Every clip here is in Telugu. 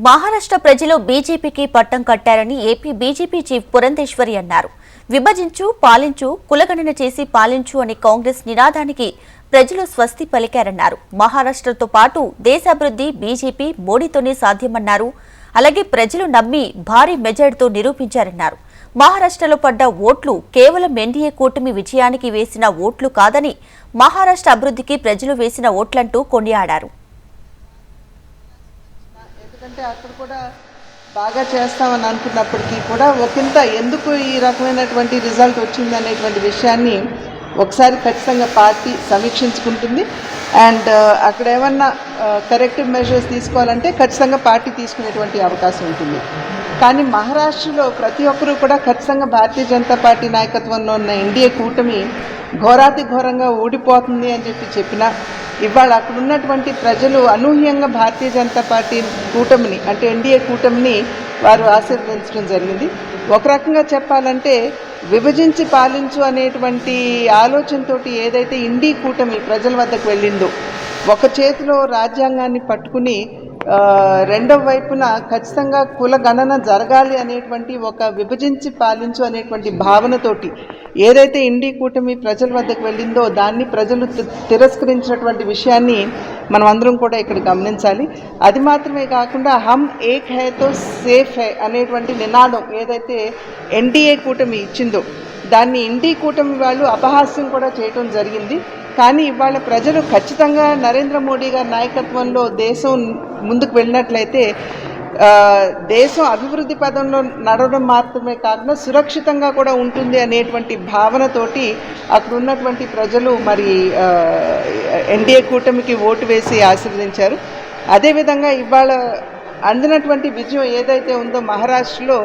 మహారాష్ట్ర ప్రజలు బీజేపీకి పట్టం కట్టారని ఏపీ బీజేపీ చీఫ్ పురంధేశ్వరి అన్నారు. విభజించు, పాలించు, కులగణన చేసి పాలించు అనే కాంగ్రెస్ నినాదానికి ప్రజలు స్వస్తి పలికారన్నారు. మహారాష్ట్రతో పాటు దేశాభివృద్ధి బీజేపీ మోడీతోనే సాధ్యమన్నారు. అలాగే ప్రజలు నమ్మి భారీ మెజార్టీతో నిరూపించారన్నారు. మహారాష్ట్రలో పడ్డ ఓట్లు కేవలం ఎన్డీఏ కూటమి విజయానికి వేసిన ఓట్లు కాదని, మహారాష్ట్ర అభివృద్ధికి ప్రజలు వేసిన ఓట్లంటూ కొనియాడారు. ఎందుకంటే అక్కడ కూడా బాగా చేస్తామని అనుకున్నప్పటికీ కూడా ఒకంత ఎందుకు ఈ రకమైనటువంటి రిజల్ట్ వచ్చింది అనేటువంటి విషయాన్ని ఒకసారి ఖచ్చితంగా పార్టీ సమీక్షించుకుంటుంది. అండ్ అక్కడ ఏమన్నా కరెక్టివ్ మెజర్స్ తీసుకోవాలంటే ఖచ్చితంగా పార్టీ తీసుకునేటువంటి అవకాశం ఉంటుంది. కానీ మహారాష్ట్రలో ప్రతి ఒక్కరూ కూడా ఖచ్చితంగా భారతీయ జనతా పార్టీ నాయకత్వంలో ఉన్న ఎన్డీఏ కూటమి ఘోరాతి ఘోరంగా ఓడిపోతుంది అని చెప్పినా ఇవాళ అక్కడ ఉన్నటువంటి ప్రజలు అనూహ్యంగా భారతీయ జనతా పార్టీ కూటమిని అంటే ఎన్డీఏ కూటమిని వారు ఆశీర్వదించడం జరిగింది. ఒక రకంగా చెప్పాలంటే విభజించి పాలించు అనేటువంటి ఆలోచనతో ఏదైతే ఇండీ కూటమి ప్రజల వద్దకు వెళ్ళిందో, ఒక చేతిలో రాజ్యాంగాన్ని పట్టుకుని రెండవ వైపున ఖచ్చితంగా కుల గణన జరగాలి అనేటువంటి ఒక విభజించి పాలించు అనేటువంటి భావనతోటి ఏదైతే ఇండీ కూటమి ప్రజల వద్దకు వెళ్ళిందో దాన్ని ప్రజలు తిరస్కరించినటువంటి విషయాన్ని మనం అందరం కూడా ఇక్కడ గమనించాలి. అది మాత్రమే కాకుండా హమ్ ఏక్ హై తో సేఫ్ హై అనేటువంటి నినాదం ఏదైతే ఎన్డీఏ కూటమి ఇచ్చిందో దాన్ని ఇండీ కూటమి వాళ్ళు అపహాస్యం కూడా చేయటం జరిగింది. కానీ ఇవాళ ప్రజలు ఖచ్చితంగా నరేంద్ర మోడీ గారి నాయకత్వంలో దేశం ముందుకు వెళ్ళినట్లయితే దేశం అభివృద్ధి పదంలో నడవడం మాత్రమే కాకుండా సురక్షితంగా కూడా ఉంటుంది అనేటువంటి భావనతోటి అక్కడ ఉన్నటువంటి ప్రజలు మరి ఎన్డీఏ కూటమికి ఓటు వేసి ఆశీర్వదించారు. అదేవిధంగా ఇవాళ అందినటువంటి విజయం ఏదైతే ఉందో మహారాష్ట్రలో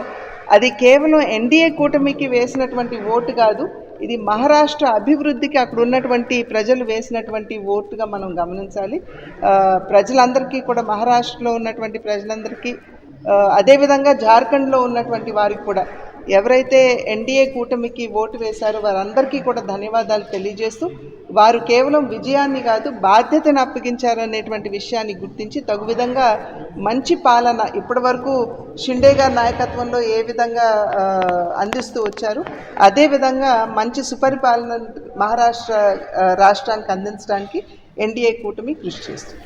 అది కేవలం ఎన్డీఏ కూటమికి వేసినటువంటి ఓటు కాదు, ఇది మహారాష్ట్ర అభివృద్ధికి అక్కడ ఉన్నటువంటి ప్రజలు వేసినటువంటి ఓటుగా మనం గమనించాలి. ప్రజలందరికీ కూడా మహారాష్ట్రలో ఉన్నటువంటి ప్రజలందరికీ అదేవిధంగా జార్ఖండ్లో ఉన్నటువంటి వారికి కూడా ఎవరైతే ఎన్డీఏ కూటమికి ఓటు వేశారో వారందరికీ కూడా ధన్యవాదాలు తెలియజేస్తూ వారు కేవలం విజయాన్ని కాదు బాధ్యతను అప్పగించారనేటువంటి విషయాన్ని గుర్తించి తగు విధంగా మంచి పాలన ఇప్పటి వరకు షిండే గారి నాయకత్వంలో ఏ విధంగా అందిస్తూ వచ్చారు అదేవిధంగా మంచి సుపరిపాలన మహారాష్ట్ర రాష్ట్రానికి అందించడానికి ఎన్డీఏ కూటమి కృషి చేస్తుంది.